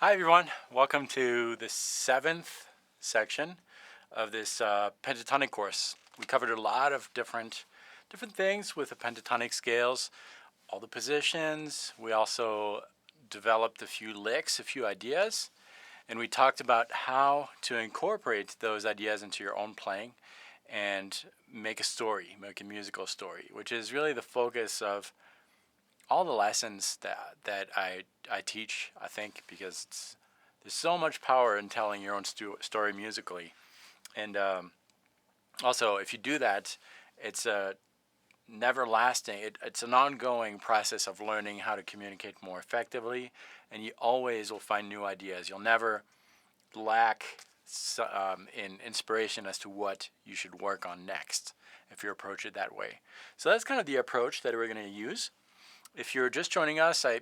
Hi everyone, welcome to the 7th section of this pentatonic course. We covered a lot of different things with the pentatonic scales, all the positions. We also developed a few licks, a few ideas, and we talked about how to incorporate those ideas into your own playing and make a story, make a musical story, which is really the focus of all the lessons that I teach, I think, because there's so much power in telling your own story musically. And also, if you do that, it's a never lasting, it's an ongoing process of learning how to communicate more effectively, and you always will find new ideas. You'll never lack in inspiration as to what you should work on next if you approach it that way. So that's kind of the approach that we're going to use. If you're just joining us, I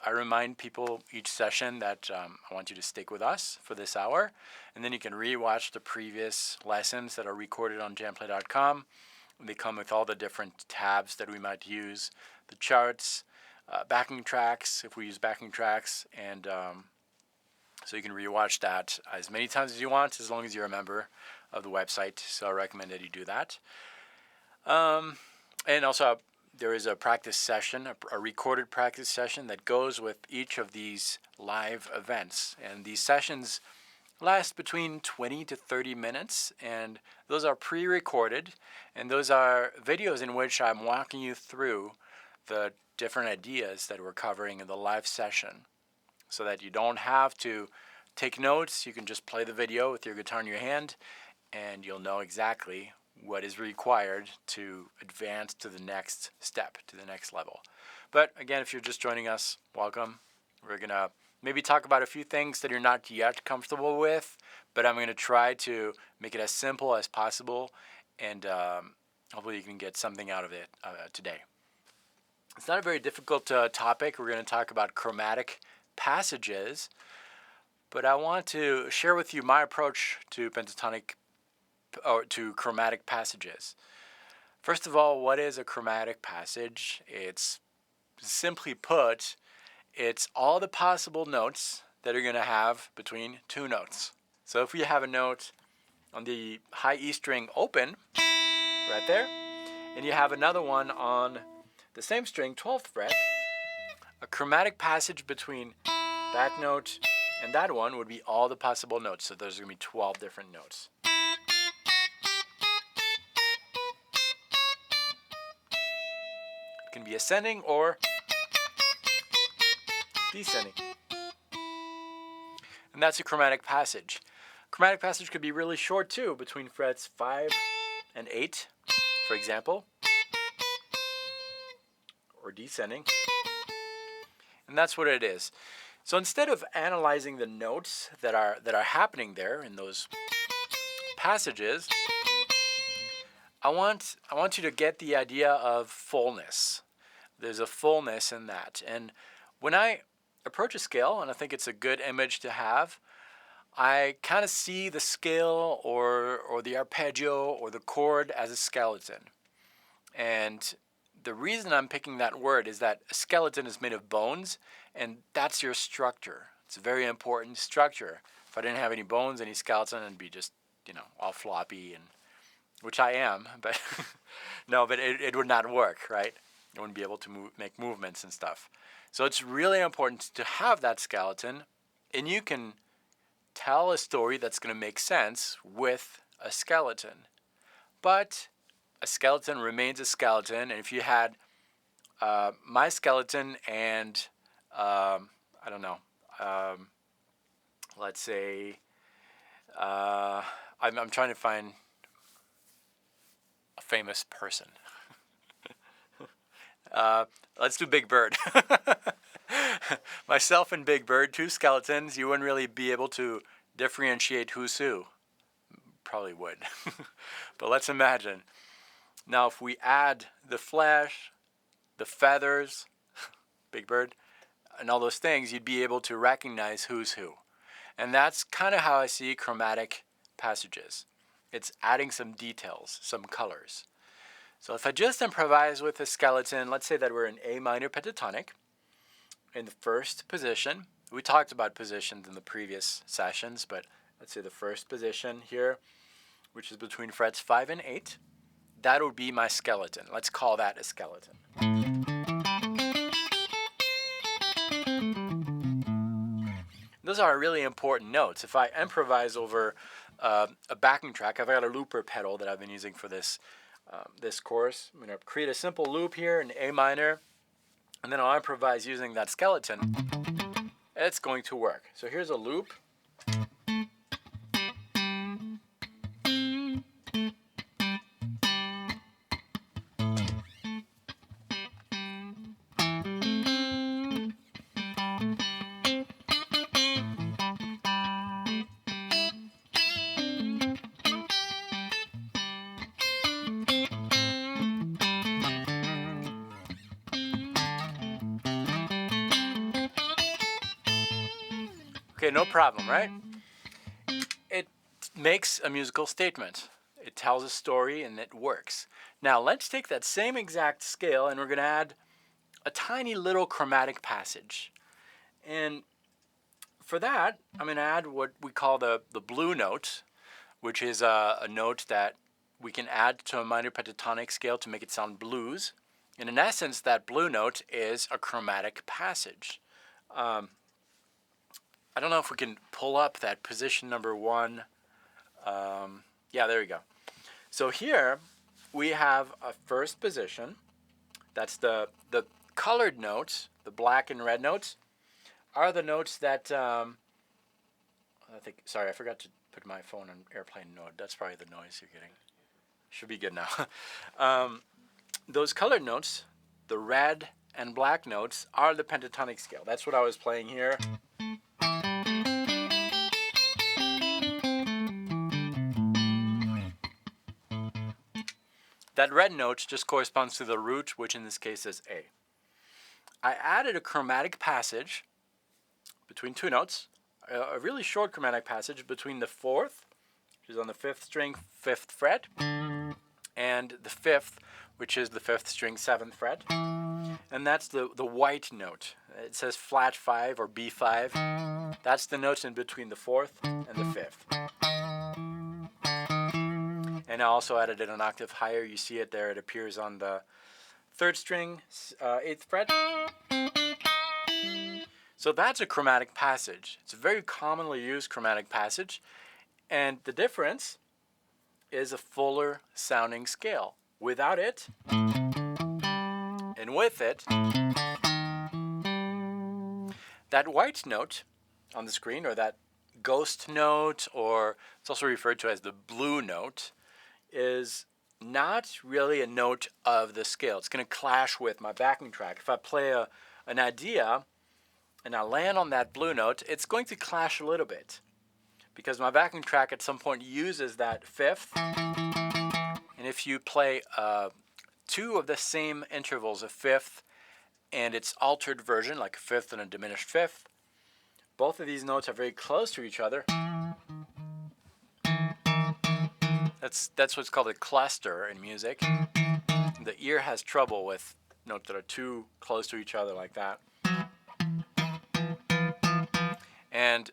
remind people each session that I want you to stick with us for this hour, and then you can rewatch the previous lessons that are recorded on JamPlay.com. They come with all the different tabs that we might use, the charts, backing tracks, if we use backing tracks, and so you can rewatch that as many times as you want, as long as you're a member of the website. So I recommend that you do that. And also, there is a practice session, a recorded practice session that goes with each of these live events. And these sessions last between 20 to 30 minutes, and those are pre-recorded, and those are videos in which I'm walking you through the different ideas that we're covering in the live session, so that you don't have to take notes. You can just play the video with your guitar in your hand, and you'll know exactly what is required to advance to the next step, to the next level. But again, if you're just joining us, welcome. We're going to maybe talk about a few things that you're not yet comfortable with, but I'm going to try to make it as simple as possible, and hopefully you can get something out of it today. It's not a very difficult topic. We're going to talk about chromatic passages, but I want to share with you my approach to pentatonic or to chromatic passages. First of all, what is a chromatic passage? It's simply put, it's all the possible notes that you're going to have between two notes. So if we have a note on the high E string open, right there, and you have another one on the same string, 12th fret, a chromatic passage between that note and that one would be all the possible notes. So there's going to be 12 different notes. Can be ascending or descending. And that's a chromatic passage. Chromatic passage could be really short too, between frets 5 and 8, for example, or descending. And that's what it is. So instead of analyzing the notes that are happening there in those passages, I want you to get the idea of fullness. There's a fullness in that. And when I approach a scale, and I think it's a good image to have, I kind of see the scale or the arpeggio or the chord as a skeleton. And the reason I'm picking that word is that a skeleton is made of bones, and that's your structure. It's a very important structure. If I didn't have any bones, any skeleton, it'd be just, all floppy, and which I am, but no, but it would not work, right? I wouldn't be able to make movements and stuff. So it's really important to have that skeleton, and you can tell a story that's going to make sense with a skeleton. But a skeleton remains a skeleton, and if you had my skeleton and, I don't know, let's say, I'm trying to find a famous person. Let's do Big Bird. Myself and Big Bird, two skeletons, you wouldn't really be able to differentiate who's who. Probably would. But let's imagine. Now, if we add the flesh, the feathers, Big Bird, and all those things, you'd be able to recognize who's who. And that's kind of how I see chromatic passages. It's adding some details, some colors. So if I just improvise with a skeleton, let's say that we're in A minor pentatonic in the first position We talked about positions in the previous sessions, but let's say the first position here, which is between frets 5 and 8, that would be my skeleton. Let's call that a skeleton. Those are really important notes. If I improvise over a backing track, I've got a looper pedal that I've been using for this this course. I'm going to create a simple loop here in A minor, and then I'll improvise using that skeleton. It's going to work. So here's a loop. Okay, no problem, right? It makes a musical statement. It tells a story and it works. Now let's take that same exact scale and we're going to add a tiny little chromatic passage. And for that, I'm going to add what we call the blue note, which is a note that we can add to a minor pentatonic scale to make it sound blues. And in essence, that blue note is a chromatic passage. I don't know if we can pull up that position number 1. Yeah, there we go. So here we have a first position. That's the colored notes, the black and red notes, are the notes that I think. Sorry, I forgot to put my phone on airplane mode. That's probably the noise you're getting. Should be good now. Those colored notes, the red and black notes, are the pentatonic scale. That's what I was playing here. That red note just corresponds to the root, which in this case is A. I added a chromatic passage between two notes, a really short chromatic passage between the 4th, which is on the 5th string, 5th fret, and the 5th, which is the 5th string, 7th fret. And that's the white note. It says flat 5 or B5. That's the notes in between the 4th and the 5th. And I also added it an octave higher. You see it there. It appears on the 3rd string, 8th fret. So that's a chromatic passage. It's a very commonly used chromatic passage. And the difference is a fuller sounding scale. Without it, and with it, that white note on the screen, or that ghost note, or it's also referred to as the blue note, is not really a note of the scale. It's going to clash with my backing track. If I play an idea and I land on that blue note, it's going to clash a little bit because my backing track at some point uses that 5th. And if you play 2 of the same intervals, a 5th and its altered version, like a 5th and a diminished 5th, both of these notes are very close to each other. That's what's called a cluster in music. The ear has trouble with notes that are too close to each other like that. And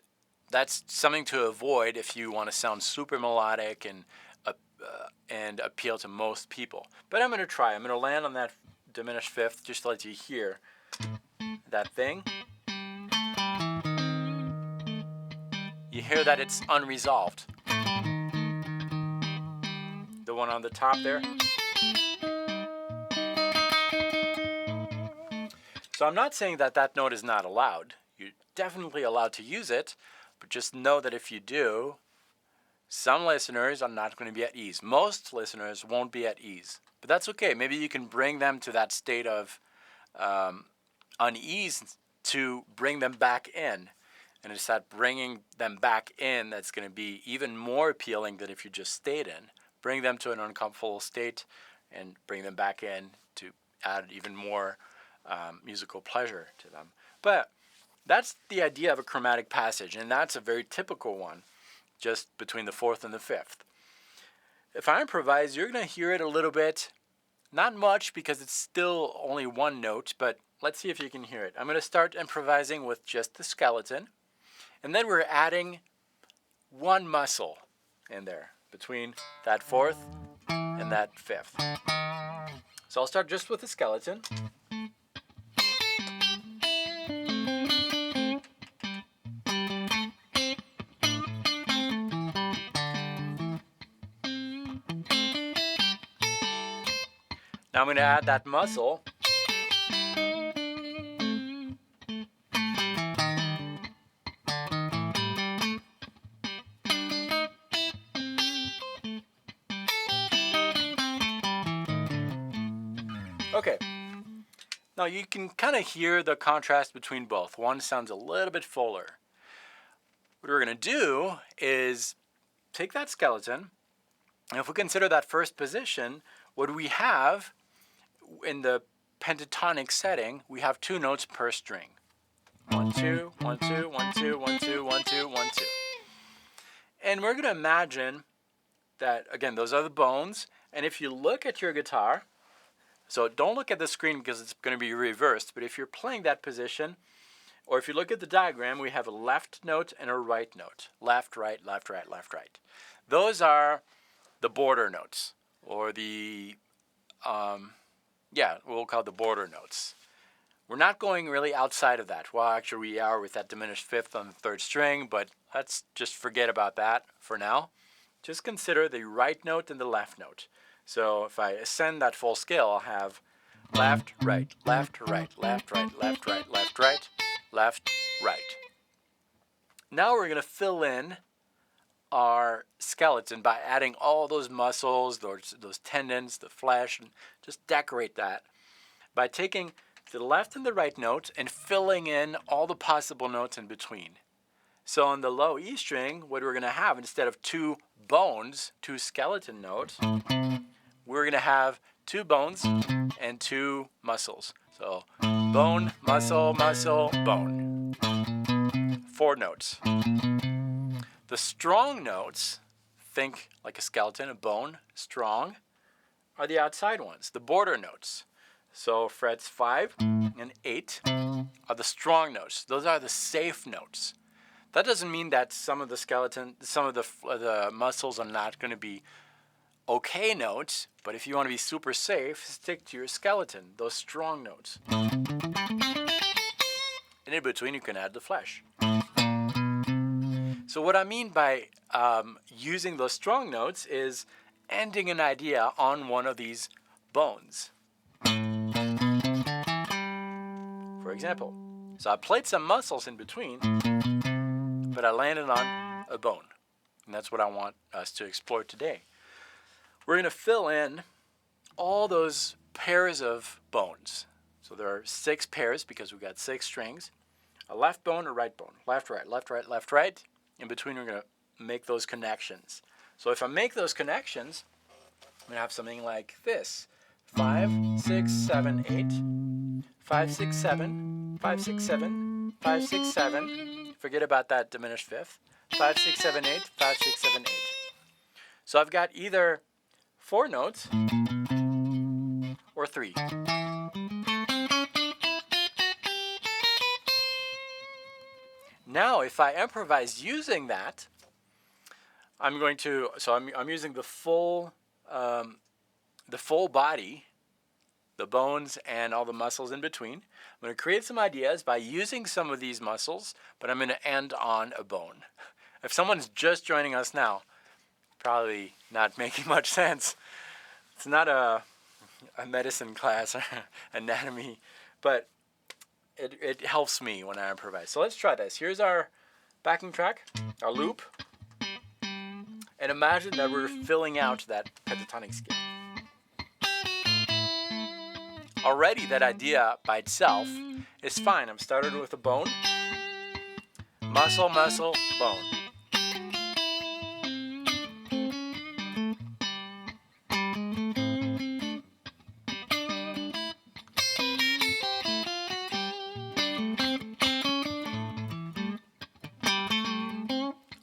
that's something to avoid if you want to sound super melodic and appeal to most people. But I'm going to try. I'm going to land on that diminished 5th just to let you hear that thing. You hear that it's unresolved. The one on the top there. So I'm not saying that that note is not allowed. You're definitely allowed to use it, but just know that if you do, some listeners are not going to be at ease. Most listeners won't be at ease, but that's okay. Maybe you can bring them to that state of unease to bring them back in. And it's that bringing them back in that's going to be even more appealing than if you just stayed in. Bring them to an uncomfortable state and bring them back in to add even more musical pleasure to them. But that's the idea of a chromatic passage, and that's a very typical one, just between the 4th and the 5th. If I improvise, you're going to hear it a little bit, not much because it's still only one note, but let's see if you can hear it. I'm going to start improvising with just the skeleton, and then we're adding one muscle in there between that fourth and that fifth. So I'll start just with the skeleton. Now I'm going to add that muscle. Okay. Now you can kind of hear the contrast between both. One sounds a little bit fuller. What we're going to do is take that skeleton, and if we consider that first position, what do we have in the pentatonic setting? We have 2 notes per string. 1, 2, 1, 2, 1, 2, 1, 2, 1, 2, 1, 2. And we're going to imagine that, again, those are the bones. And if you look at your guitar, so don't look at the screen because it's going to be reversed, but if you're playing that position, or if you look at the diagram, we have a left note and a right note. Left, right, left, right, left, right. Those are the border notes, or the, we'll call it the border notes. We're not going really outside of that. Well, actually we are with that diminished fifth on the 3rd string, but let's just forget about that for now. Just consider the right note and the left note. So if I ascend that full scale, I'll have left, right, left, right, left, right, left, right, left, right, left, right. Now we're going to fill in our skeleton by adding all those muscles, those tendons, the flesh, and just decorate that by taking the left and the right note and filling in all the possible notes in between. So on the low E string, what we're going to have, instead of 2 bones, 2 skeleton notes, we're going to have 2 bones and 2 muscles. So bone, muscle, muscle, bone. 4 notes. The strong notes, think like a skeleton, a bone, strong, are the outside ones, the border notes. So frets 5 and 8 are the strong notes. Those are the safe notes. That doesn't mean that some of the muscles are not going to be okay notes, but if you want to be super safe, stick to your skeleton, those strong notes. And in between, you can add the flesh. So what I mean by using those strong notes is ending an idea on one of these bones. For example, so I played some muscles in between, but I landed on a bone. And that's what I want us to explore today. We're going to fill in all those pairs of bones. So there are 6 pairs because we've got 6 strings. A left bone, a right bone. Left, right, left, right, left, right. In between, we're going to make those connections. So if I make those connections, I'm going to have something like this. 5, 6, 7, 8. 5, 6, 7. 5, 6, 7. 5, 6, 7. Forget about that diminished fifth. 5, 6, 7, 8. 5, 6, 7, 8. So I've got either 4 notes or 3. Now, if I improvise using that, I'm using the full body, the bones and all the muscles in between. I'm going to create some ideas by using some of these muscles, but I'm going to end on a bone. If someone's just joining us now, probably not making much sense. It's not a medicine class or anatomy, but it helps me when I improvise. So let's try this. Here's our backing track, our loop. And imagine that we're filling out that pentatonic scale. Already that idea by itself is fine. I'm started with a bone, muscle, muscle, bone.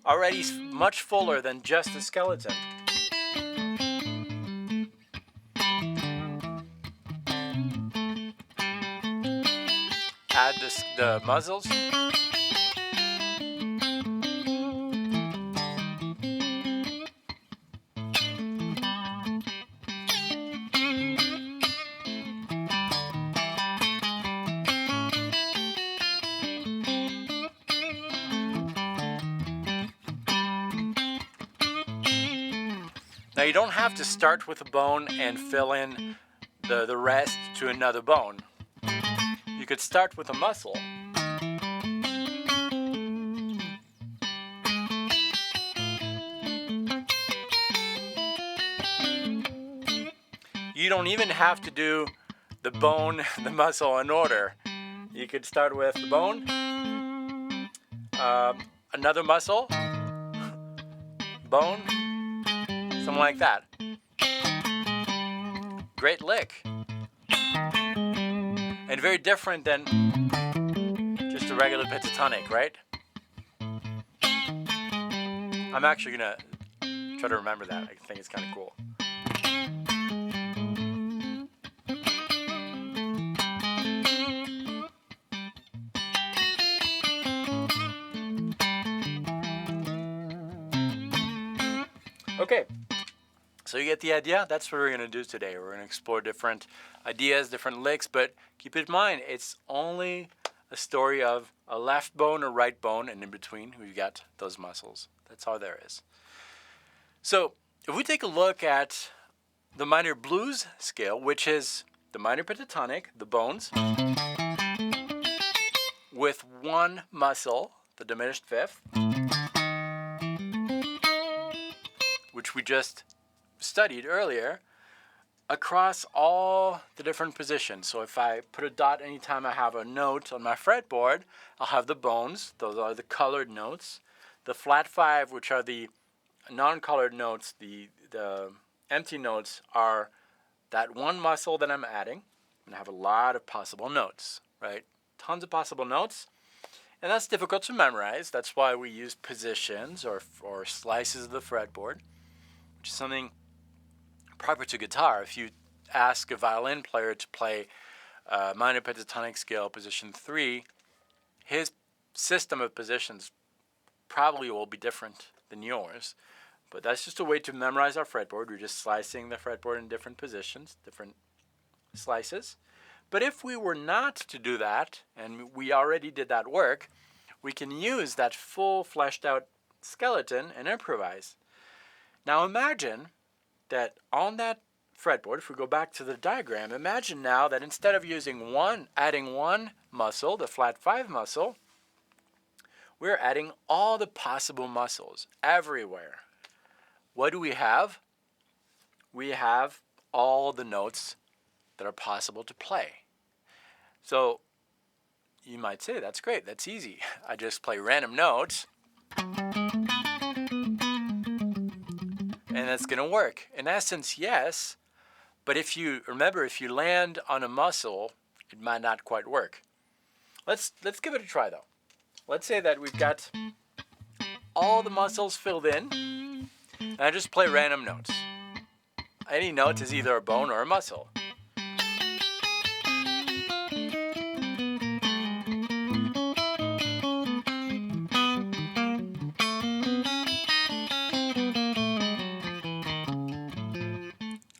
Already much fuller than just a skeleton. the muscles. Now you don't have to start with a bone and fill in the rest to another bone. You could start with a muscle. You don't even have to do the bone, the muscle in order. You could start with the bone, another muscle, bone, something like that. Great lick. And very different than just a regular pentatonic, right? I'm actually gonna try to remember that. I think it's kind of cool. Okay, so you get the idea? That's what we're going to do today. We're going to explore different ideas, different licks, but keep in mind, it's only a story of a left bone, a right bone, and in between, we've got those muscles. That's all there is. So if we take a look at the minor blues scale, which is the minor pentatonic, the bones, with one muscle, the diminished fifth, which we just studied earlier, across all the different positions. So if I put a dot anytime I have a note on my fretboard, I'll have the bones. Those are the colored notes. The flat five, which are the non-colored notes, the empty notes, are that one muscle that I'm adding. And I have a lot of possible notes, right? Tons of possible notes. And that's difficult to memorize. That's why we use positions or slices of the fretboard, which is something proper to guitar. If you ask a violin player to play minor pentatonic scale position 3, his system of positions probably will be different than yours. But that's just a way to memorize our fretboard. We're just slicing the fretboard in different positions, different slices. But if we were not to do that, and we already did that work, we can use that full fleshed out skeleton and improvise. Now imagine that on that fretboard, if we go back to the diagram, imagine now that instead of adding one muscle, the flat 5 muscle, we're adding all the possible muscles everywhere. What do we have? We have all the notes that are possible to play. So you might say, that's great, that's easy. I just play random notes and that's going to work. In essence, yes, but if you land on a muscle, it might not quite work. Let's give it a try though. Let's say that we've got all the muscles filled in, and I just play random notes. Any note is either a bone or a muscle.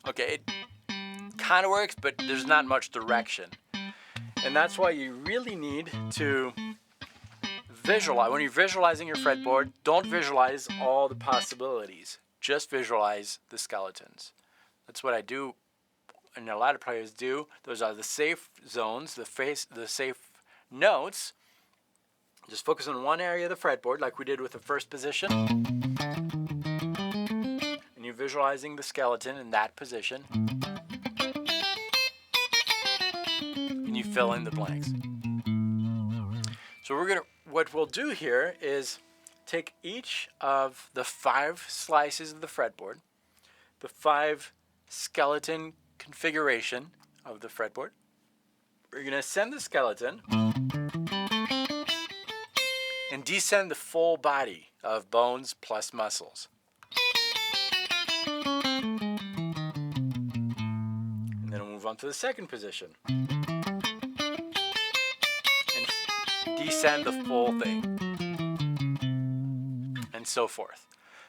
Okay, it kind of works, but there's not much direction. And that's why you really need to visualize. When you're visualizing your fretboard, don't visualize all the possibilities. Just visualize the skeletons. That's what I do, and a lot of players do. Those are the safe zones, the safe notes. Just focus on one area of the fretboard, like we did with the first position. And you're visualizing the skeleton in that position. And you fill in the blanks. So what we'll do here is take each of the 5 slices of the fretboard, the 5 skeleton configuration of the fretboard. We're going to ascend the skeleton and descend the full body of bones plus muscles. And then we'll move on to the second position. And descend the full thing, and so forth.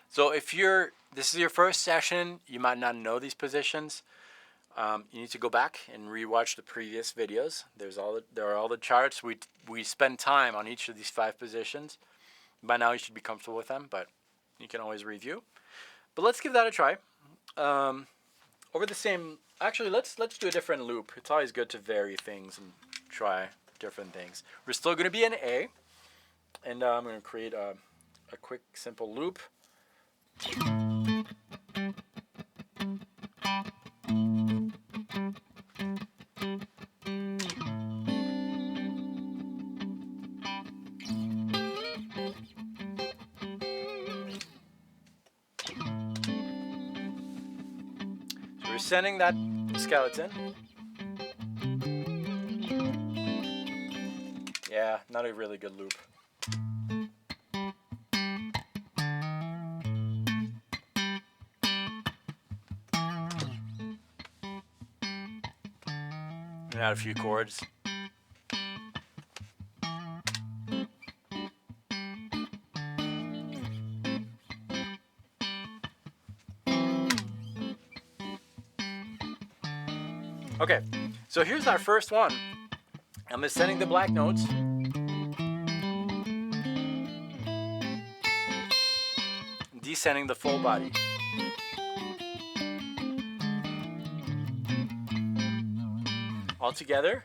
So if this is your first session, you might not know these positions. You need to go back and rewatch the previous videos. There are all the charts. We spend time on each of these 5 positions. By now you should be comfortable with them, but you can always review. But let's give that a try. Actually, let's do a different loop. It's always good to vary things and try different things. We're still going to be in A, and I'm going to create a quick, simple loop. So we're sending that skeleton. Yeah, not a really good loop. And add a few chords. Okay, so here's our first one. I'm ascending the black notes. Descending the full body. All together.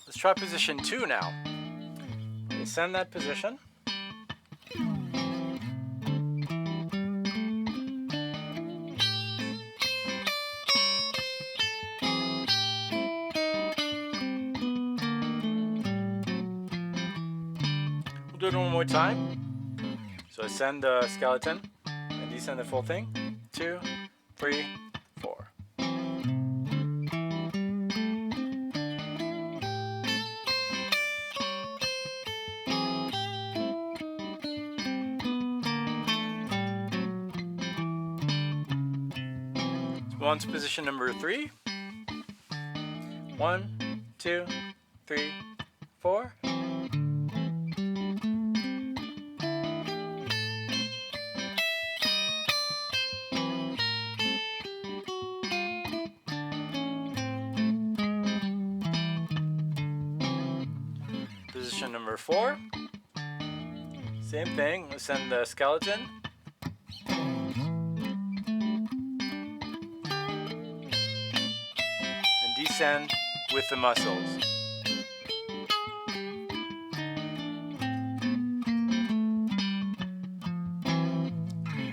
Let's try position 2 now. Ascend that position. We'll do it one more time. So ascend the skeleton and descend the full thing. 2, 3, 4. On to position number 3. 1, 2, 3, 4. Position number 4. Same thing. Ascend the skeleton. Descend with the muscles.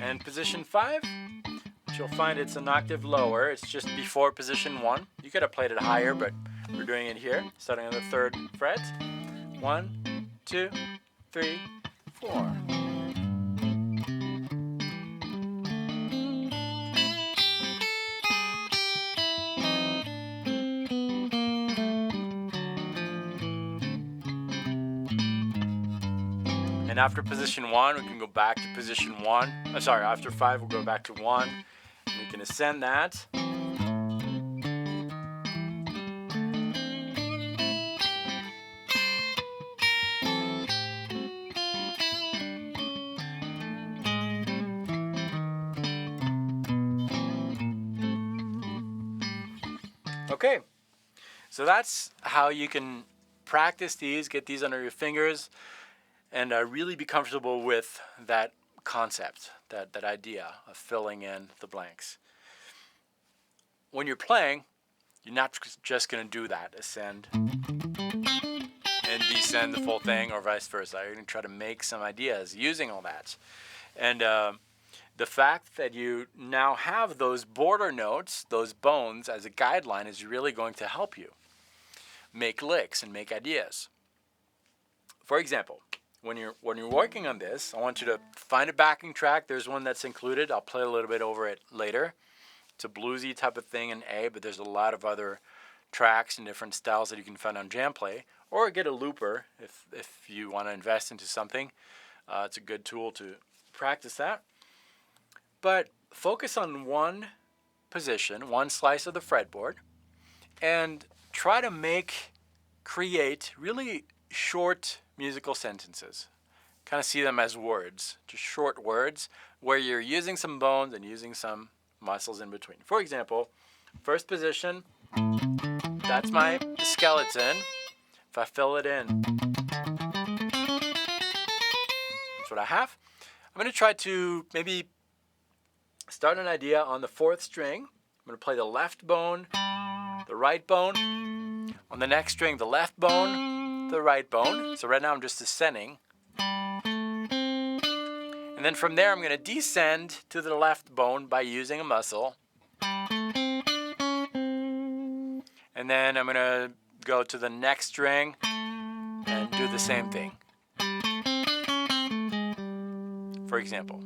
And position 5, which you'll find it's an octave lower. It's just before position 1. You could have played it higher, but we're doing it here, starting on the 3rd fret. 1, 2, 3, 4. And after position 1, we can go back to position 1. After 5, we'll go back to 1. And we can ascend that. Okay, so that's how you can practice these, get these under your fingers, and really be comfortable with that concept, that idea of filling in the blanks. When you're playing, you're not just going to do that, ascend and descend the full thing, or vice versa. You're going to try to make some ideas using all that. And the fact that you now have those border notes, those bones, as a guideline is really going to help you make licks and make ideas. For example, when you're working on this, I want you to find a backing track. There's one that's included. I'll play a little bit over it later. It's a bluesy type of thing in A, but there's a lot of other tracks and different styles that you can find on JamPlay. or get a looper if you want to invest into something. It's a good tool to practice that. But focus on one position, one slice of the fretboard, and try to create really short musical sentences. Kind of see them as words, just short words where you're using some bones and using some muscles in between. For example, first position, that's my skeleton. If I fill it in, that's what I have. I'm going to try to maybe start an idea on the fourth string. I'm going to play the left bone, the right bone. On the next string, the left bone, the right bone. So right now I'm just ascending. And then from there, I'm going to descend to the left bone by using a muscle. And then I'm going to go to the next string and do the same thing. For example.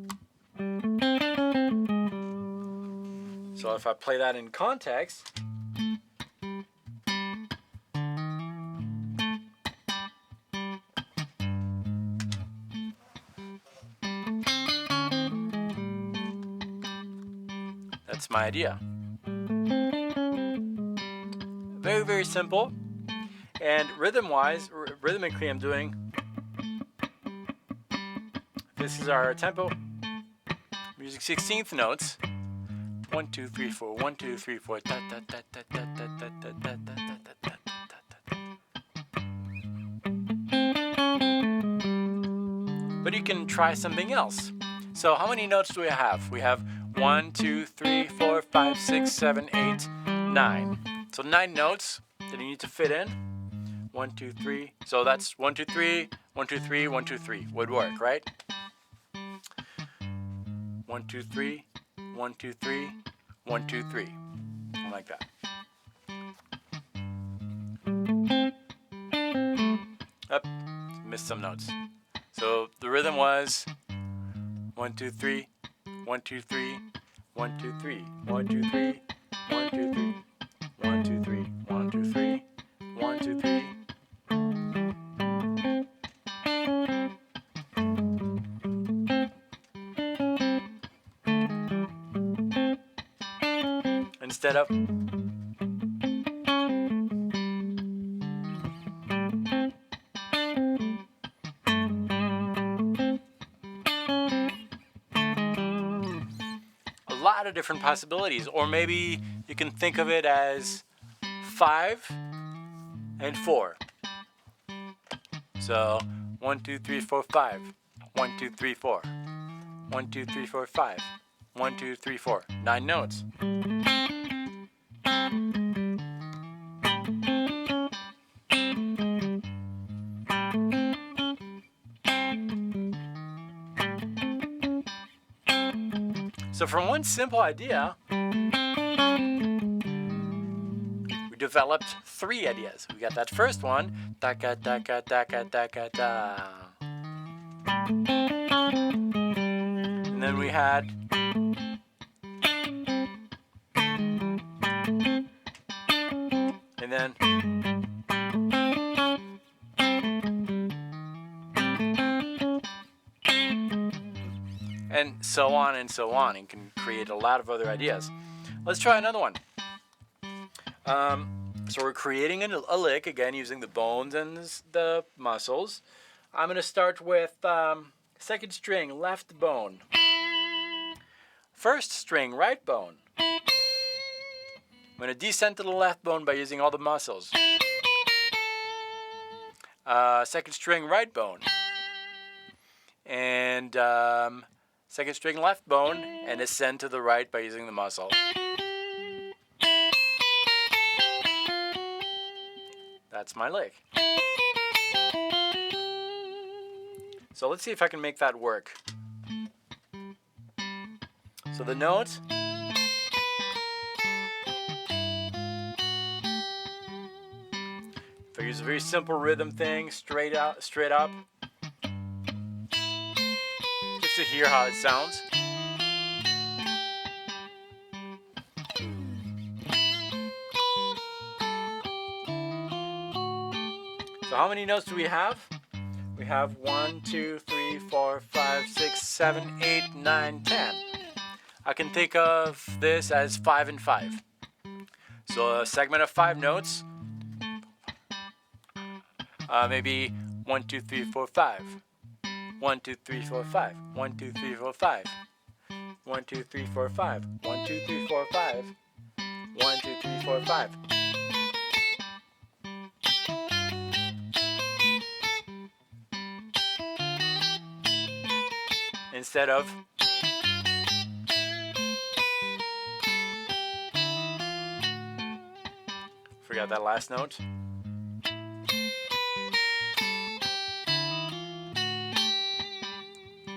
So if I play that in context, that's my idea. Very, very simple. And rhythmically I'm doing, this is our tempo. I'm using 16th notes. 1, 2, 3, 4, 1, 2, 3, 4. Da, da, da, da, da, da, da, da, da, da, da, da. But you can try something else. So how many notes do we have? We have 1, 2, 3, 4, 5, 6, 7, 8, 9. So 9 notes that you need to fit in. 1, 2, 3. So that's 1, 2, 3, 1, 2, 3, 1, 2, 3 would work, right? 1, 2, 3, 1, 2, 3, 1, 2, 3. Something like that. Missed some notes. So the rhythm was 1, 2, 3, 1, 2, 3, 1, 2, 3, 1, 2, 3, 1, 2, 3, 1, 2, 3, 1, 2, 3, 1, 2, 3. Instead of a lot of different possibilities, or maybe you can think of it as 5 and 4. So 1, 2, 3, 4, 5. 1, 2, 3, 4. 1, 2, 3, 4, 5. 1, 2, 3, 4. 9 notes. So from one simple idea, we developed 3 ideas. We got that first one, da-ka, da-ka, da-ka, da-ka, da. And then we had and then and so on and so on, and can create a lot of other ideas. Let's try another one. So we're creating a lick, again, using the bones and the muscles. I'm going to start with second string, left bone. First string, right bone. I'm going to descend to the left bone by using all the muscles. Second string, right bone. And second string, left bone, and ascend to the right by using the muscle. That's my lick. So let's see if I can make that work. So the notes. If I use a very simple rhythm thing, straight up, just to hear how it sounds. So how many notes do we have? We have 1, 2, 3, 4, 5, 6, 7, 8, 9, 10. I can think of this as 5 and 5. So a segment of 5 notes, maybe 1, 2, 3, 4, 5. 1, 2, 3, 4, 5. 1, 2, 3, 4, 5. 1, 2, 3, 4, 5. 1, 2, 3, 4, 5. 1, 2, 3, 4, 5. Instead of forgot that last note.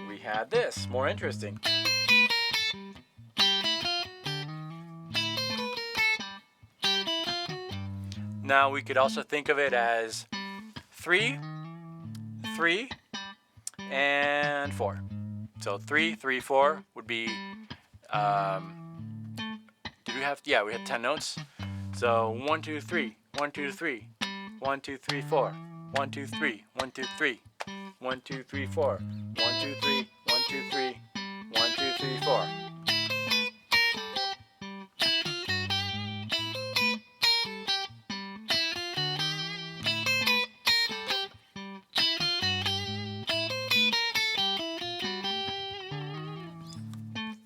We had this, more interesting. Now we could also think of it as 3, 3, and 4. So 3, 3, 4 would be, did we have, yeah, we had 10 notes. So 1, 2, 3, 1, 2, 3, 1, 2, 3, 4, 1, 2, 3, 1, 2, 3, 1, 2, 3, 4, 1, 2, 3, 1, 2, 3, 1, 2, 3, 4.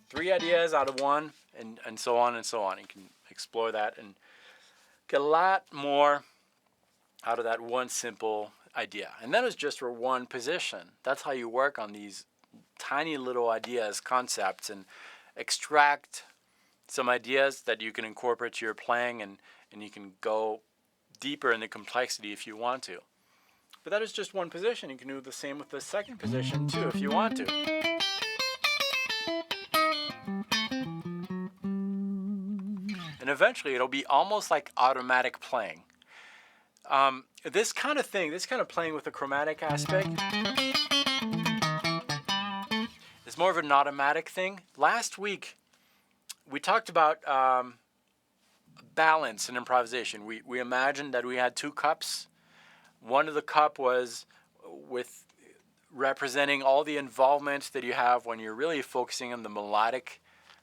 Three ideas out of one, and so on and so on. You can explore that and get a lot more out of that one simple idea. And that is just for one position. That's how you work on these tiny little ideas, concepts, and extract some ideas that you can incorporate to your playing, and you can go deeper in the complexity if you want to. But that is just one position. You can do the same with the second position too if you want to. And eventually it'll be almost like automatic playing. This kind of playing with the chromatic aspect is more of an automatic thing. Last week we talked about balance and improvisation. We imagined that we had 2 cups. One of the cup was with representing all the involvement that you have when you're really focusing on the melodic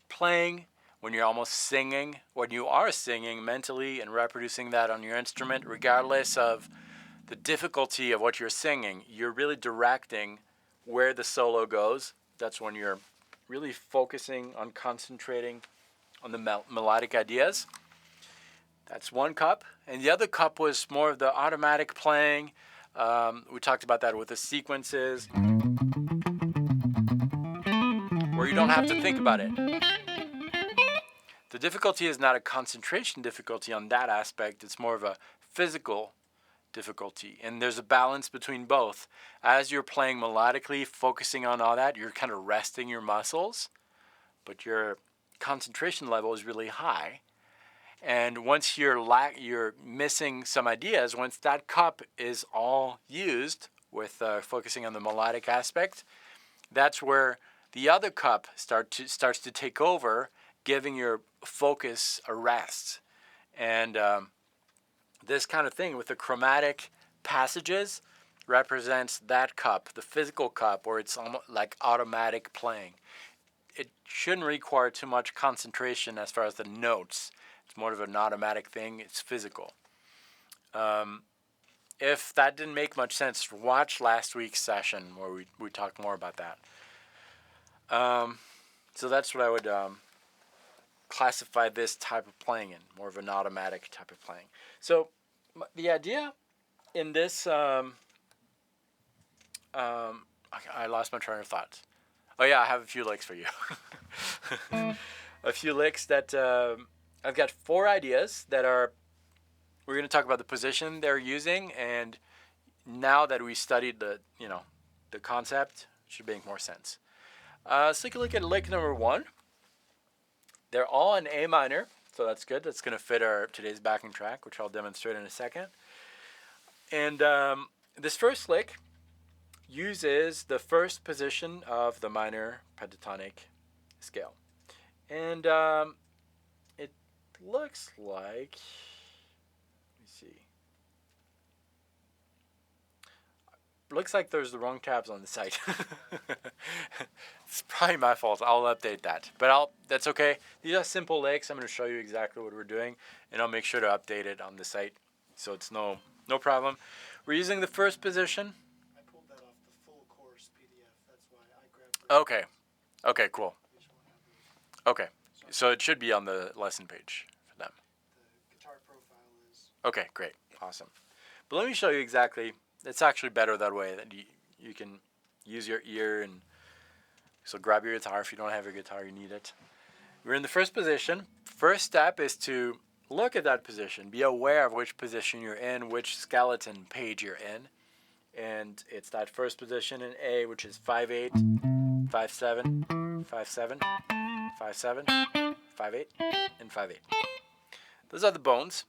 playing, when you're almost singing, when you are singing mentally and reproducing that on your instrument, regardless of the difficulty of what you're singing, you're really directing where the solo goes. That's when you're really focusing on concentrating on the melodic ideas. That's one cup. And the other cup was more of the automatic playing. We talked about that with the sequences, where you don't have to think about it. The difficulty is not a concentration difficulty on that aspect. It's more of a physical difficulty. And there's a balance between both. As you're playing melodically, focusing on all that, you're kind of resting your muscles, but your concentration level is really high. And once you're missing some ideas, once that cup is all used with focusing on the melodic aspect, that's where the other cup starts to take over, giving your focus a rest. And this kind of thing with the chromatic passages represents that cup, the physical cup, where it's almost like automatic playing. It shouldn't require too much concentration as far as the notes. It's more of an automatic thing. It's physical. If that didn't make much sense, watch last week's session where we talked more about that. So that's what I would classify this type of playing in, more of an automatic type of playing. So the idea in this, I lost my train of thought. Oh yeah, I have a few licks for you. A few licks that I've got 4 ideas that are, we're going to talk about the position they're using, and now that we studied the concept, it should make more sense. Let's take a look at lick number 1. They're all in A minor, so that's good. That's going to fit our today's backing track, which I'll demonstrate in a second. And this first lick uses the first position of the minor pentatonic scale. And it looks like, let me see. looks like there's the wrong tabs on the site. It's probably my fault. I'll update that. But that's okay. These are simple licks. I'm going to show you exactly what we're doing, and I'll make sure to update it on the site, so it's no problem. We're using the first position. I pulled that off the full course PDF. That's why I grabbed it. Okay. Okay, cool. Okay. So it should be on the lesson page for them. The guitar profile is. Okay, great. Awesome. But let me show you exactly. It's actually better that way, that you can use your ear. And so grab your guitar. If you don't have your guitar, you need it. We're in the first position. First step is to look at that position. Be aware of which position you're in, which skeleton page you're in. And it's that first position in A, which is 5/8, 5/7, 5/7, 5/7, 5/8, and 5/8. Those are the bones.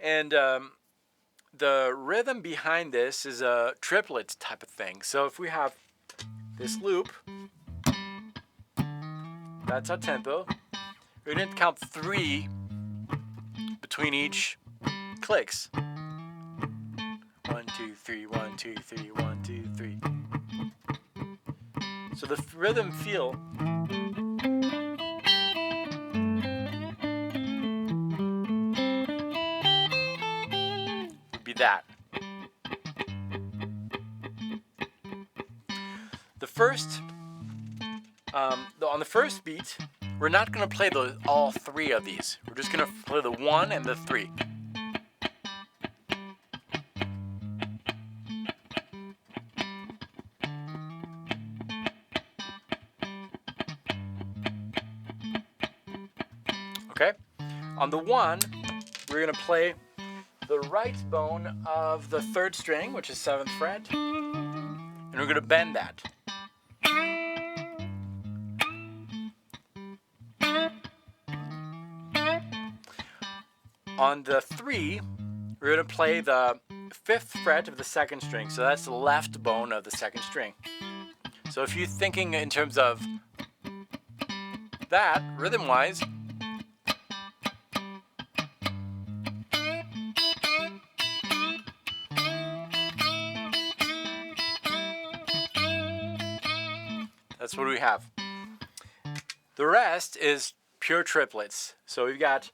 And the rhythm behind this is a triplet type of thing. So if we have this loop, that's our tempo. We're going to count 3 between each clicks. 1, 2, 3, 1, 2, 3, 1, 2, 3. So the rhythm feel would be that. The first, on the first beat, we're not going to play all 3 of these. We're just going to play the 1 and the 3. Okay? On the 1, we're going to play the right bone of the 3rd string, which is 7th fret, and we're going to bend that. On the 3, we're going to play the 5th fret of the 2nd string, so that's the left bone of the 2nd string. So if you're thinking in terms of that, rhythm-wise, that's what we have. The rest is pure triplets. So we've got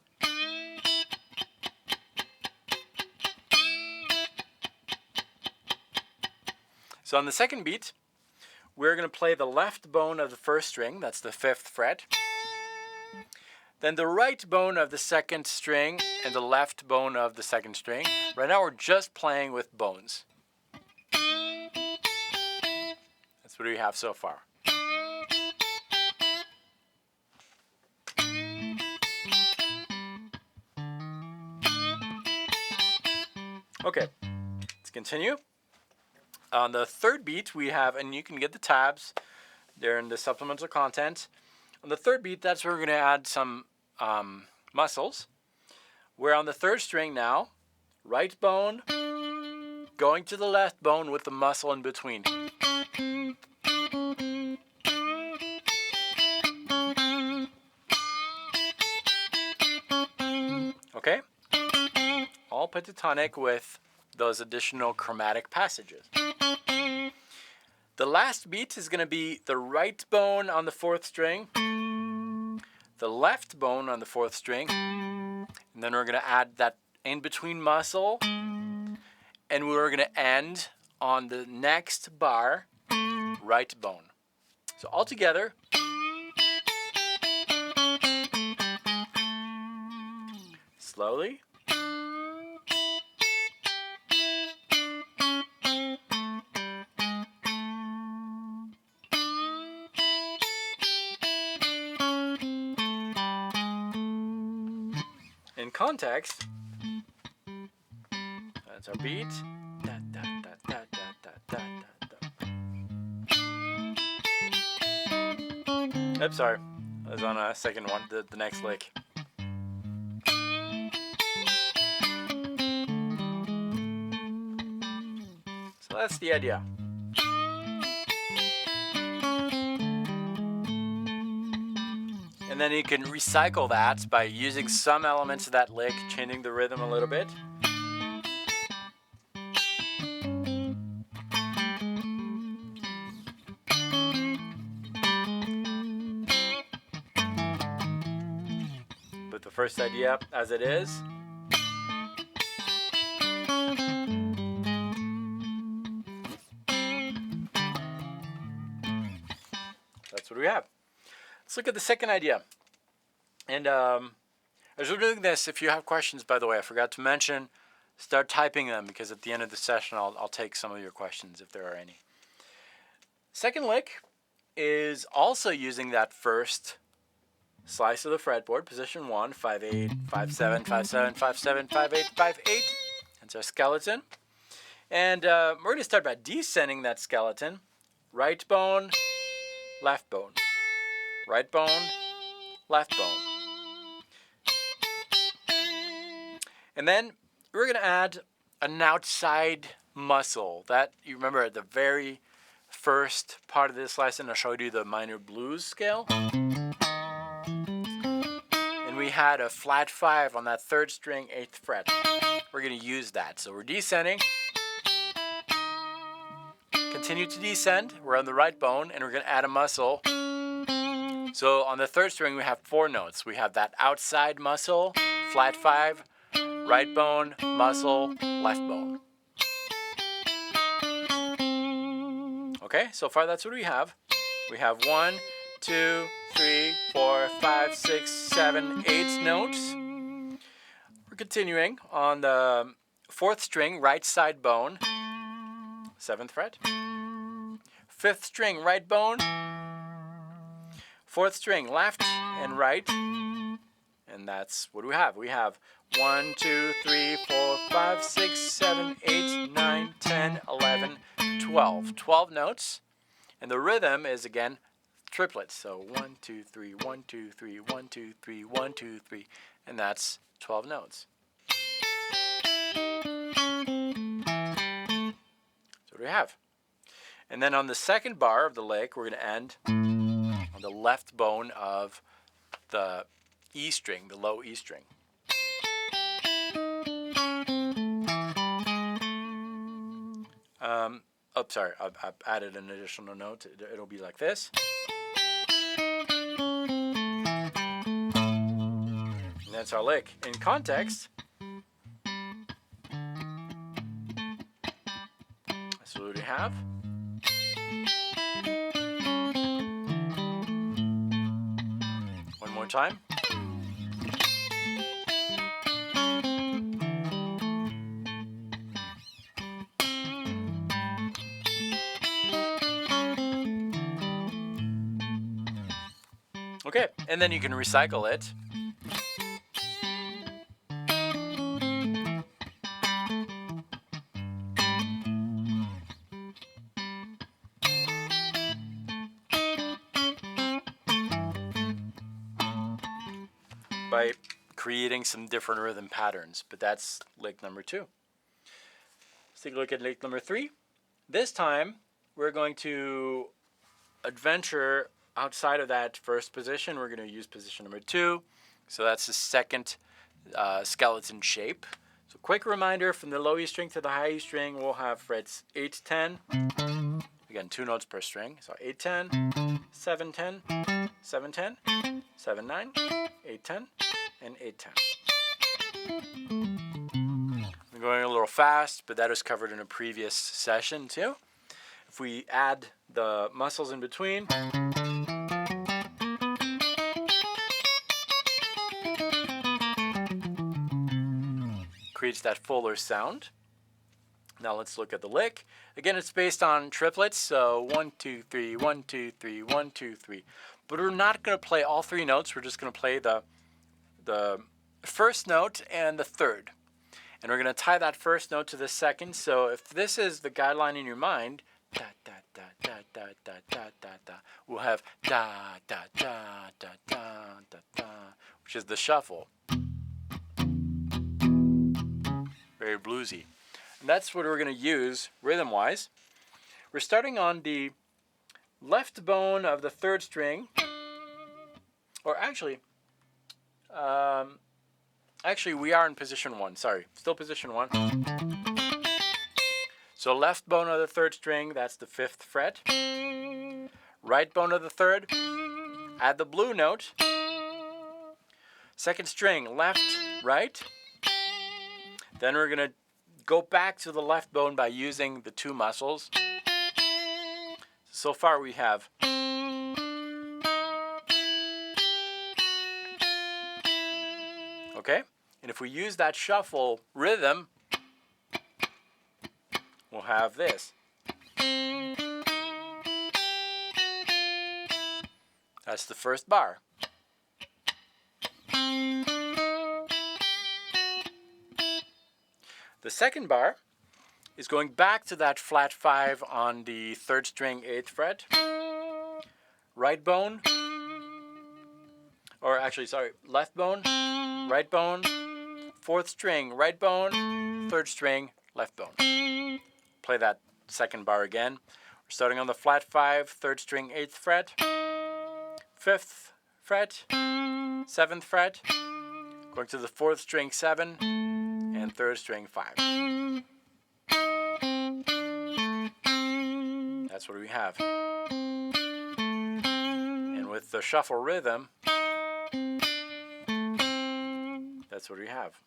so on the 2nd beat, we're going to play the left bone of the 1st string, that's the 5th fret. Then the right bone of the 2nd string and the left bone of the 2nd string. Right now we're just playing with bones. That's what we have so far. Okay, let's continue. On the 3rd beat, we have, and you can get the tabs, they're in the supplemental content. On the 3rd beat, that's where we're going to add some muscles. We're on the 3rd string now, right bone, going to the left bone with the muscle in between. Okay? All pentatonic with those additional chromatic passages. The last beat is going to be the right bone on the 4th string, the left bone on the 4th string, and then we're going to add that in-between muscle, and we're going to end on the next bar, right bone. So all together, slowly. In context, that's our beat. Da, da, da, da, da, da, da, da. Oops, sorry. I was on a 2nd one, the next lick. So that's the idea. And then you can recycle that by using some elements of that lick, changing the rhythm a little bit. So first idea as it is. That's what we have. Let's look at the second idea. And as we're doing this, if you have questions, by the way, I forgot to mention, start typing them, because at the end of the session, I'll take some of your questions if there are any. Second lick is also using that first slice of the fretboard, position 1, 5, 8, 5, 7, 5, 7, 5, 7, 5, 8, 5, 8. That's our skeleton. And we're going to start by descending that skeleton. Right bone, left bone. Right bone, left bone. And then we're going to add an outside muscle. That, you remember at the very first part of this lesson, I showed you the minor blues scale. And we had a flat 5 on that 3rd string, 8th fret. We're going to use that. So we're descending. Continue to descend. We're on the right bone, and we're going to add a muscle. So on the 3rd string, we have 4 notes. We have that outside muscle, flat 5, right bone, muscle, left bone. Okay, so far that's what we have. We have 1, 2, 3, 4, 5, 6, 7, 8 notes. We're continuing on the 4th string, right side bone, 7th fret. 5th string, right bone. 4th string, left and right. And that's what we have. We have 1, 2, 3, 4, 5, 6, 7, 8, 9, 10, 11, 12. 12 notes. And the rhythm is, again, triplets. So 1, 2, 3, 1, 2, 3, 1, 2, 3, 1, 2, 3. And that's 12 notes. That's what we have. And then on the second bar of the lick, we're going to end on the left bone of the E string, the low E string. Sorry, I've added an additional note. It'll be like this. And that's our lick. In context, that's what we have. One more time. Okay, and then you can recycle it. By creating some different rhythm patterns, but that's lick number 2. Let's take a look at lick number 3. This time, we're going to adventure outside of that first position. We're going to use position number 2. So that's the second skeleton shape. So quick reminder, from the low E string to the high E string, we'll have frets 8, 10. Again, 2 notes per string. So 8, 10, 7, 10, 7, 10, 7, 9, 8, 10, and 8, 10. I'm going a little fast, but that was covered in a previous session too. If we add the muscles in between, creates that fuller sound. Now let's look at the lick. Again, it's based on triplets, so 1, 2, 3, 1, 2, 3, 1, 2, 3. But we're not going to play all 3 notes. We're just going to play the first note and the third. And we're going to tie that first note to the second. So if this is the guideline in your mind, da da da da da da da da da, we'll have da da da da da da da, which is the shuffle. Very bluesy. And that's what we're going to use rhythm-wise. We're starting on the left bone of the 3rd string, or actually we are in position 1. Sorry, still position 1. So left bone of the 3rd string, that's the 5th fret. Right bone of the 3rd, add the blue note. Second string, left, right. Then we're going to go back to the left bone by using the two muscles. So far we have okay? And if we use that shuffle rhythm, we'll have this. That's the first bar. The second bar is going back to that flat 5 on the 3rd string, 8th fret. Right bone, or actually, sorry, left bone, right bone, 4th string, right bone, 3rd string, left bone. Play that second bar again. We're starting on the flat 5, 3rd string, 8th fret, 5th fret, 7th fret, going to the 4th string, 7, and 3rd string, 5. That's what we have. And with the shuffle rhythm, that's what we have.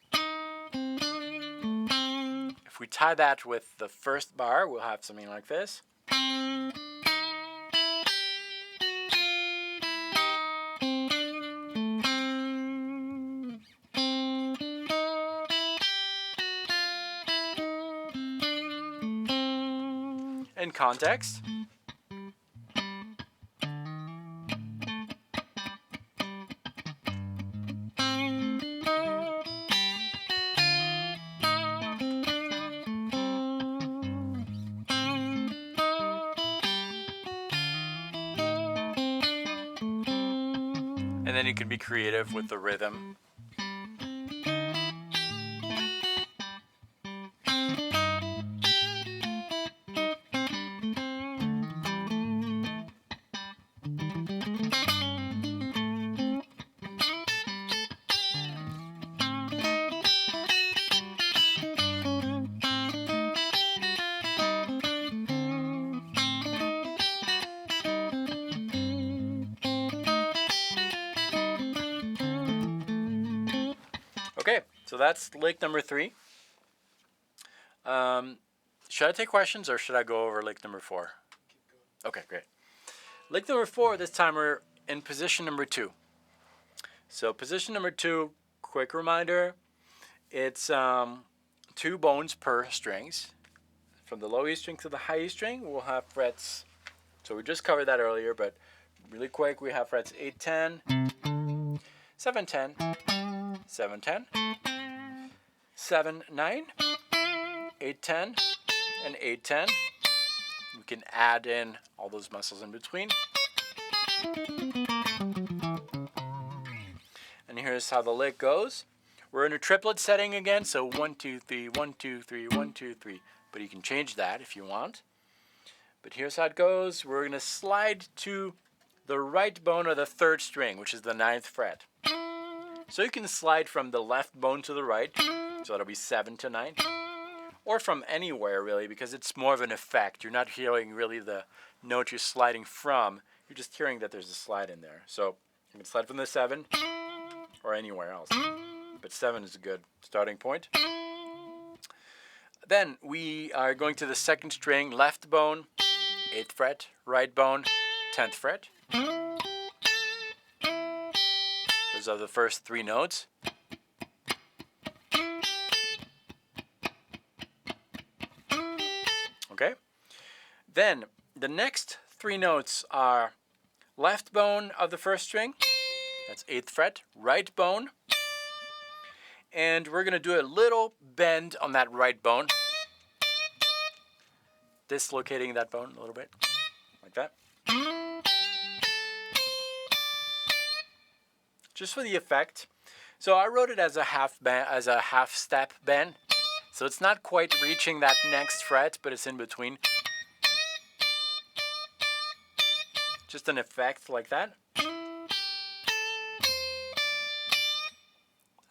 If we tie that with the first bar, we'll have something like this. In context. And then you can be creative with the rhythm. Okay, so that's lick number 3. Should I take questions or should I go over lick number 4? Okay, great. Lick number 4, this time we're in position number 2. So position number 2, quick reminder, it's 2 bones per strings. From the low E string to the high E string, we'll have frets. So we just covered that earlier, but really quick, we have frets 8, 10, 7, 10, 7, 10, 7, 9, 8, 10, and 8, 10. We can add in all those muscles in between. And here's how the lick goes. We're in a triplet setting again, so 1, 2, 3, 1, 2, 3, 1, 2, 3. But you can change that if you want. But here's how it goes. We're going to slide to the right bone of the 3rd string, which is the 9th fret. So you can slide from the left bone to the right, so that'll be 7 to 9. Or from anywhere, really, because it's more of an effect. You're not hearing really the note you're sliding from. You're just hearing that there's a slide in there. So you can slide from the 7 or anywhere else. But 7 is a good starting point. Then we are going to the 2nd string, left bone, 8th fret, right bone, 10th fret. Those are the first 3 notes. Okay? Then the next 3 notes are left bone of the 1st string, that's 8th fret, right bone, and we're going to do a little bend on that right bone, dislocating that bone a little bit, like that. Just for the effect. So I wrote it as a half step bend. So it's not quite reaching that next fret, but it's in between. Just an effect like that.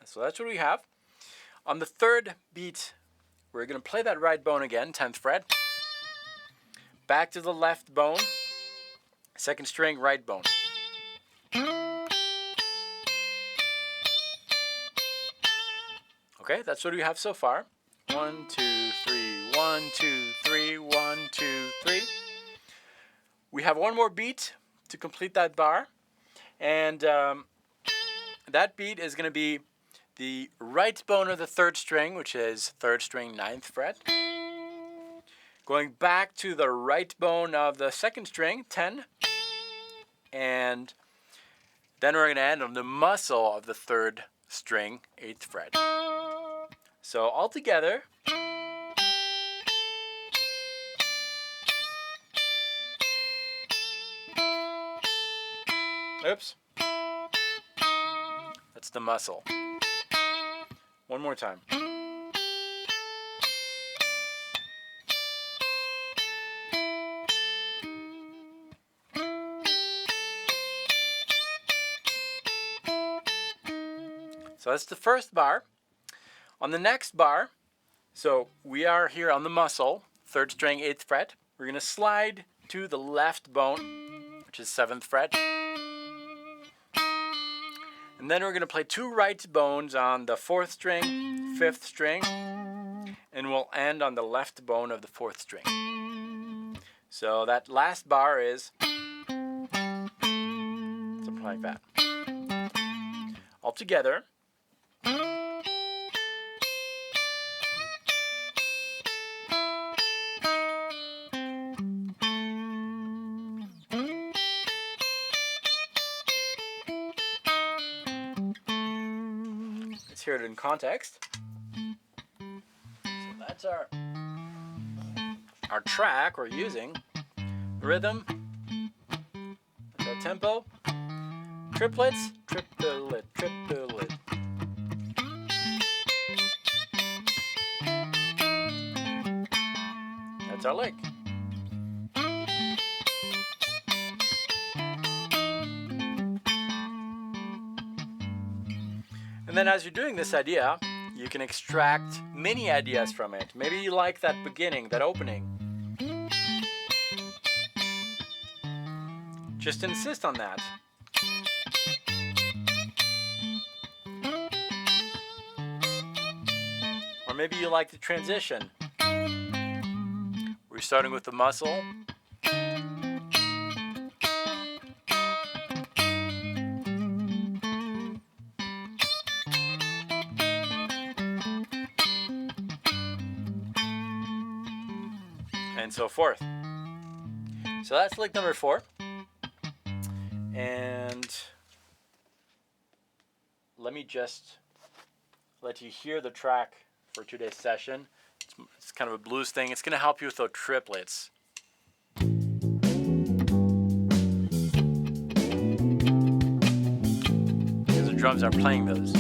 So that's what we have. On the 3rd beat, we're going to play that right bone again, 10th fret. Back to the left bone, 2nd string, right bone. Okay, that's what we have so far. 1, 2, 3, 1, 2, 3, 1, 2, 3. We have one more beat to complete that bar, and that beat is going to be the right bone of the third string, which is third string, 9th fret, going back to the right bone of the second string, 10, and then we're going to end on the muscle of the third string, 8th fret. So all together. Oops. That's the muscle. One more time. So that's the first bar. On the next bar, so we are here on the muscle, third string, 8th fret. We're going to slide to the left bone, which is 7th fret. And then we're going to play 2 right bones on the 4th string, 5th string, and we'll end on the left bone of the 4th string. So that last bar is something like that. All together. Let's hear it in context. So that's our track we're using. Rhythm, the tempo, triplets, triplet, triplet. That's our lick. And then as you're doing this idea, you can extract many ideas from it. Maybe you like that beginning, that opening. Just insist on that. Or maybe you like the transition. We're starting with the muscle. And so forth. So that's lick number 4. And let me just let you hear the track for today's session. It's kind of a blues thing. It's going to help you with those triplets. Because the drums aren't playing those.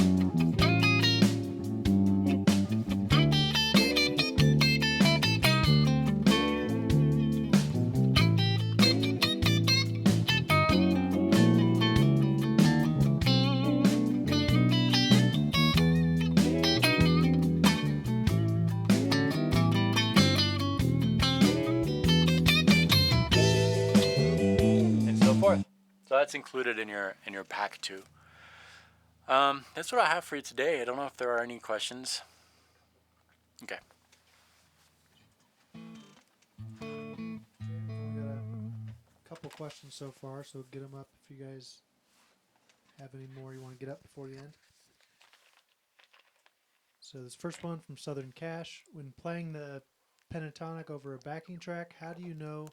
So that's included in your pack too. That's what I have for you today. I don't know if there are any questions. Okay. We got a couple questions so far, so get them up if you guys have any more you want to get up before the end. So this first one from Southern Cash: when playing the Pentatonic over a backing track, how do you know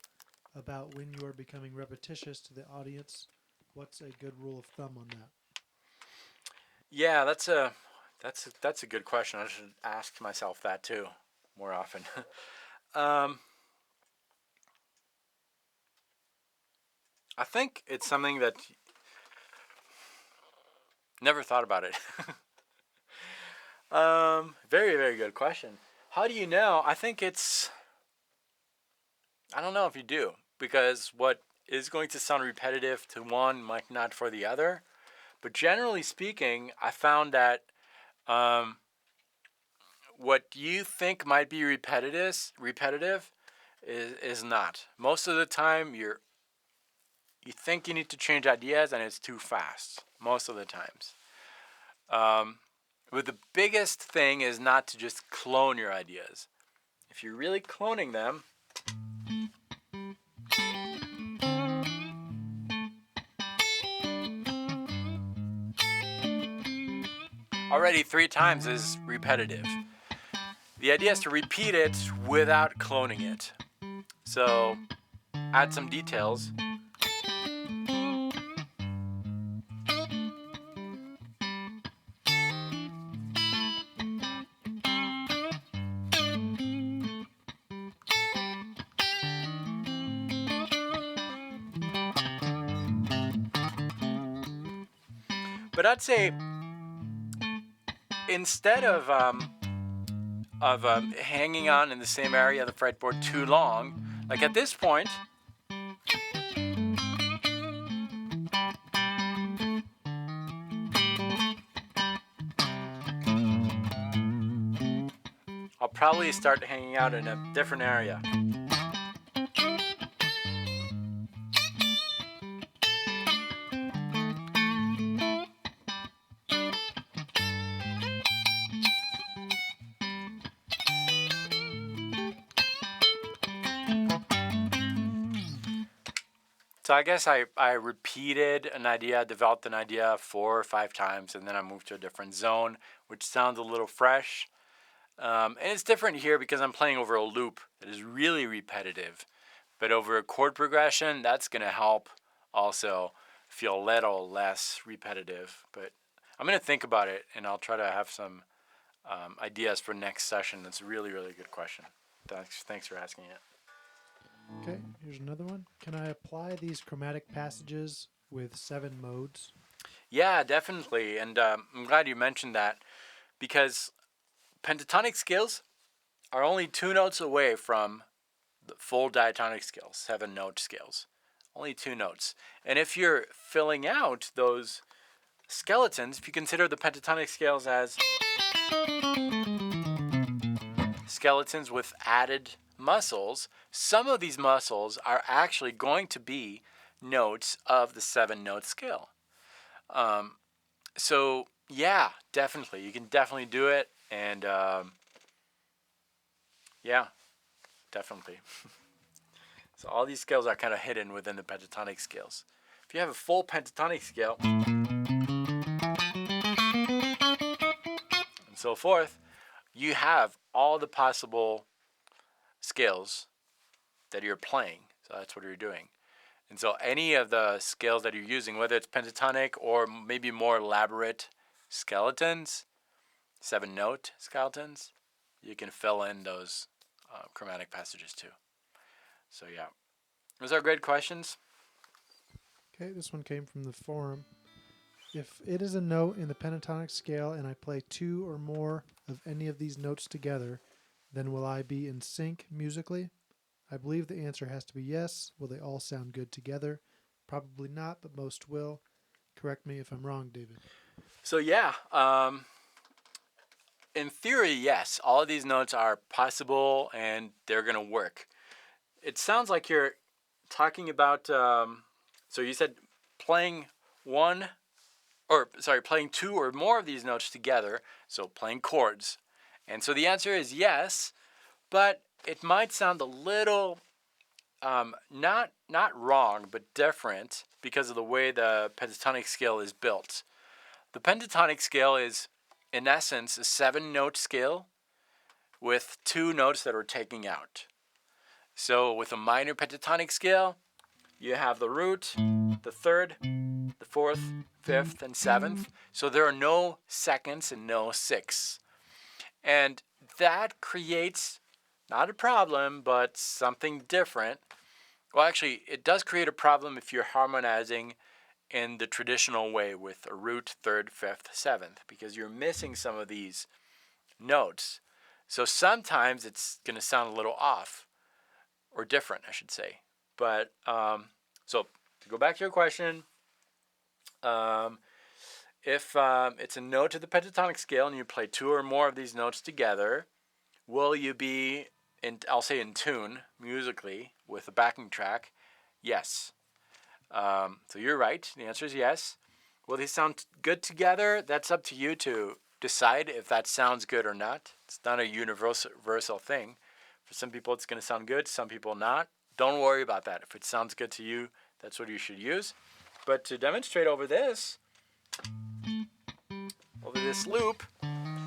about when you are becoming repetitious to the audience? What's a good rule of thumb on that? Yeah, that's a good question. I should ask myself that too more often. I think it's something that never thought about it. Very, very good question. How do you know? I think I don't know if you do, because what is going to sound repetitive to one might not for the other. But generally speaking, I found that what you think might be repetitive is not. Most of the time, you think you need to change ideas, and it's too fast. Most of the times, But the biggest thing is not to just clone your ideas. If you're really cloning them, already 3 times is repetitive. The idea is to repeat it without cloning it. So add some details. But I'd say instead of hanging on in the same area of the fretboard too long, like at this point, I'll probably start hanging out in a different area. So I guess I repeated an idea, developed an idea 4 or 5 times, and then I moved to a different zone, which sounds a little fresh. And it's different here because I'm playing over a loop that is really repetitive. But over a chord progression, that's going to help also feel a little less repetitive. But I'm going to think about it, and I'll try to have some ideas for next session. That's a really, really good question. Thanks for asking it. Okay, here's another one. Can I apply these chromatic passages with 7 modes? Yeah, definitely. And I'm glad you mentioned that because pentatonic scales are only 2 notes away from the full diatonic scales, 7-note scales. Only 2 notes. And if you're filling out those skeletons, if you consider the pentatonic scales as skeletons with added muscles, some of these muscles are actually going to be notes of the 7-note scale. So yeah, definitely, you can definitely do it, and yeah, definitely. So all these scales are kind of hidden within the pentatonic scales. If you have a full pentatonic scale and so forth, you have all the possible scales that you're playing. So that's what you're doing. And so any of the scales that you're using, whether it's pentatonic or maybe more elaborate skeletons, 7-note skeletons, you can fill in those chromatic passages too. So yeah, those are great questions. Okay, this one came from the forum. If it is a note in the pentatonic scale and I play 2 or more of any of these notes together, then will I be in sync musically? I believe the answer has to be yes. Will they all sound good together? Probably not, but most will. Correct me if I'm wrong, David. So yeah, in theory, yes, all of these notes are possible and they're going to work. It sounds like you're talking about, so you said playing playing 2 or more of these notes together, so playing chords. And so the answer is yes, but it might sound a little not wrong, but different because of the way the pentatonic scale is built. The pentatonic scale is, in essence, a 7-note scale with 2 notes that are taking out. So with a minor pentatonic scale, you have the root, the 3rd, the 4th, 5th, and 7th. So there are no seconds and no 6th. And that creates not a problem, but something different. Well, actually, it does create a problem if you're harmonizing in the traditional way with a root, 3rd, 5th, 7th, because you're missing some of these notes. So sometimes it's going to sound a little off, or different, I should say. But so to go back to your question, if it's a note to the pentatonic scale and you play 2 or more of these notes together, will you be I'll say in tune musically with a backing track? Yes. So you're right. The answer is yes. Will they sound good together? That's up to you to decide if that sounds good or not. It's not a universal thing. For some people, it's going to sound good. Some people not. Don't worry about that. If it sounds good to you, that's what you should use. But to demonstrate over this loop,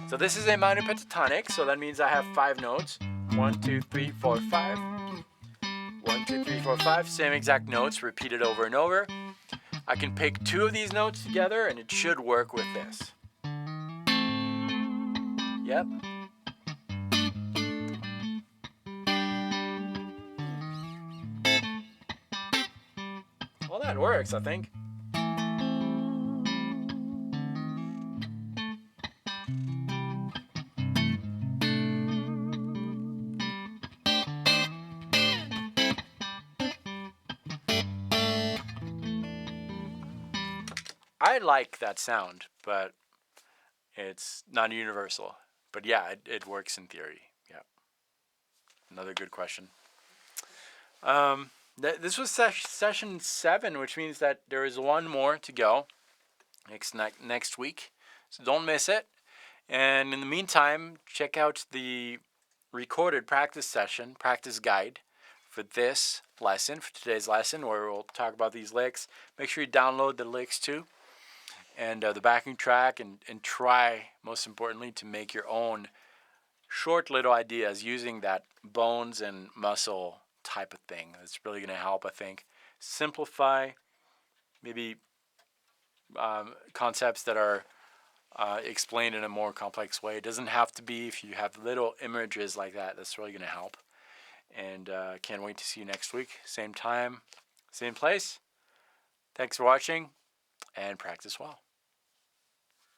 so this is a minor pentatonic, so that means I have 5 notes. 1, 2, 3, 4, 5. 1, 2, 3, 4, 5. Same exact notes, repeated over and over. I can pick 2 of these notes together, and it should work with this. Yep. Well, that works, I think. I like that sound, but it's not universal. But yeah, it works in theory. Yeah. Another good question. This was session 7, which means that there is one more to go next week. So don't miss it. And in the meantime, check out the recorded practice session, practice guide for this lesson, for today's lesson, where we'll talk about these licks. Make sure you download the licks too, and the backing track, and try, most importantly, to make your own short little ideas using that bones and muscle type of thing. That's really going to help, I think. Simplify maybe concepts that are explained in a more complex way. It doesn't have to be. If you have little images like that, that's really going to help. And can't wait to see you next week. Same time, same place. Thanks for watching, and practice well.